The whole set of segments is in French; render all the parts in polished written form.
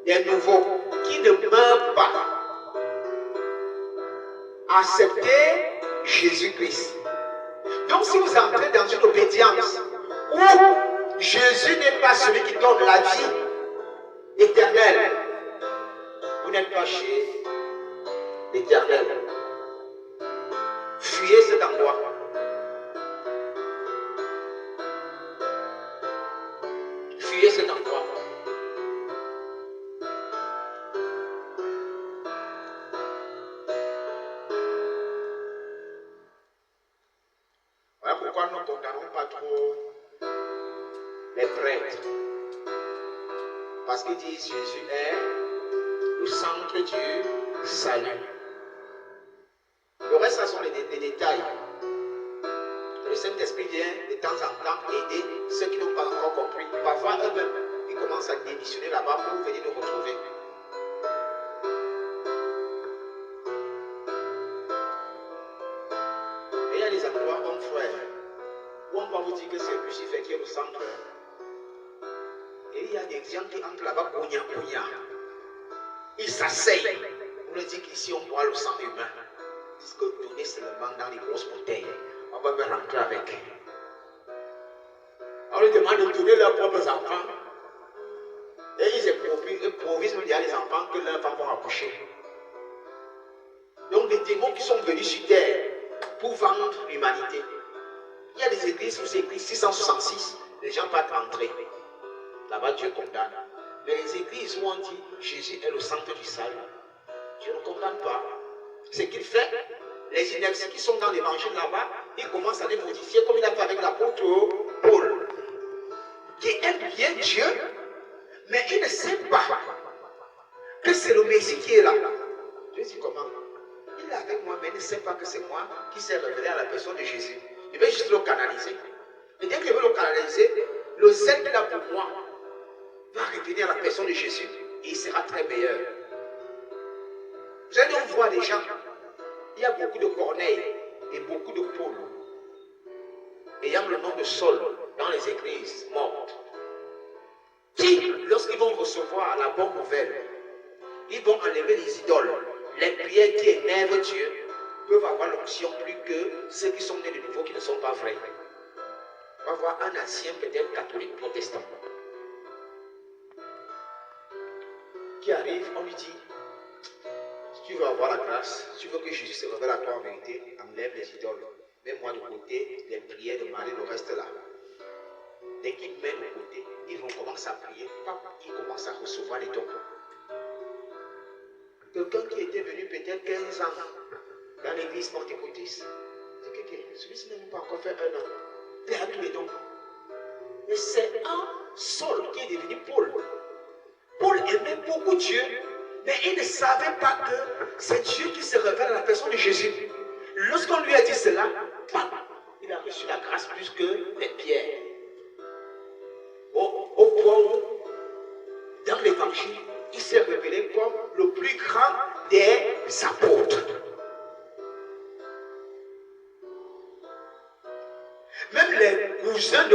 des nouveaux qui ne meurent pas. Acceptez Jésus-Christ. Donc si vous entrez dans une obédience où Jésus n'est pas celui qui donne la vie éternelle, vous n'êtes pas chez l'Éternel. Fuyez cet endroit. Fuyez cet endroit. Voilà pourquoi nous ne condamnons pas trop les prêtres. Parce qu'ils disent Jésus est le centre du salut. Le reste, ce sont les détails. Le Saint-Esprit vient de temps en temps aider ceux qui n'ont pas encore compris. Parfois, eux-mêmes, ils commencent à démissionner là-bas pour venir nous retrouver. Et il y a des endroits, comme frère, où on va vous dire que c'est Lucifer qui est le centre. Et il y a des gens qui entrent là-bas, bougna. Ils s'asseyent. On leur dit qu'ici, on boit le sang humain. Ils disent que donner seulement dans les grosses bouteilles. On va me rentrer avec. On leur demande de donner leurs propres enfants. Et ils improvisent même les enfants que leurs enfants vont accoucher. Donc, les démons qui sont venus sur terre pour vendre l'humanité. Il y a des églises où c'est écrit 666. Les gens ne peuvent pas entrer. Là-bas, Dieu condamne. Mais les églises où on dit Jésus est le centre du salut, Dieu ne condamne pas. Ce qu'il fait, les inerties qui sont dans l'évangile là-bas, il commence à les modifier comme il a fait avec l'apôtre Paul, qui aime bien Dieu, mais il ne sait pas que c'est le Messie qui est là. Dieu dit comment? Il est avec moi, mais il ne sait pas que c'est moi qui s'est révélé à la personne de Jésus. Il veut juste le canaliser. Et dès qu'il veut le canaliser, le zèle qu'il a pour moi va revenir à la personne de Jésus et il sera très meilleur. Vous allez donc voir des gens, il y a beaucoup de Corneille et beaucoup de Paul ayant le nom de Saul dans les églises mortes, qui, lorsqu'ils vont recevoir la bonne nouvelle, ils vont enlever les idoles, les prières qui énervent Dieu, peuvent avoir l'onction plus que ceux qui sont nés de nouveau qui ne sont pas vrais. On va voir un ancien peut-être catholique protestant qui arrive, on lui dit, si tu veux avoir la grâce, si tu veux que Jésus se révèle à toi en vérité, enlève les idoles. Mets-moi de côté les prières de Marie, le reste là. Dès qu'il met de côté, ils vont commencer à prier. Ils commencent à recevoir les dons. Quelqu'un qui était venu peut-être 15 ans dans l'église pentecôtiste, dit que celui-ci n'a même pas encore fait un an. Il a tous les dons. Mais c'est un Saul qui est devenu Paul. Paul aimait beaucoup Dieu, mais il ne savait pas que c'est Dieu qui se révèle à la personne de Jésus. Lorsqu'on lui a dit cela, il a reçu la grâce plus que les pierres. Au point où, dans l'évangile, il s'est révélé comme le plus grand des apôtres. Même les cousins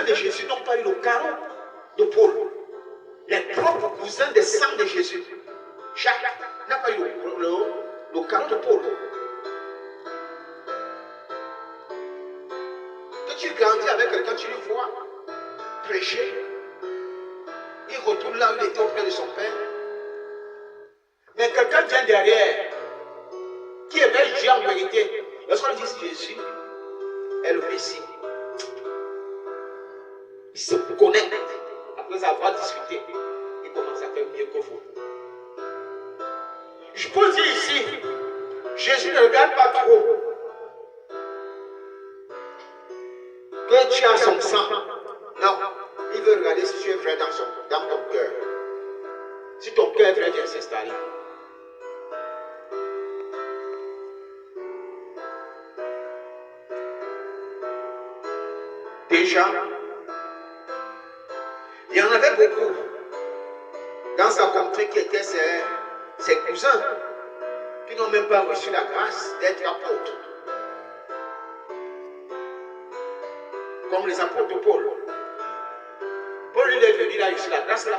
de Jésus n'ont pas eu le caron de Paul. Les propres cousins des sangs de Jésus. Jacques n'a pas eu le caron de Paul. Que tu grandis avec quelqu'un, tu le vois prêcher. Il retourne là où il était auprès de son père. Mais quelqu'un vient derrière, qui aimait Dieu en vérité. Lorsqu'on dit Jésus est le Messie, il se connecte. Après avoir discuté, il commence à faire mieux que vous. Je peux dire ici, Jésus ne regarde pas trop que tu as son sang. Non, il veut regarder si tu es vrai dans ton cœur. Si ton cœur est vrai, viens s'installer. Déjà, il y en avait beaucoup dans sa contrée qui étaient ses cousins qui n'ont même pas reçu la grâce d'être apôtres. Comme les apôtres de Paul. Paul, il est venu, il a reçu la grâce là.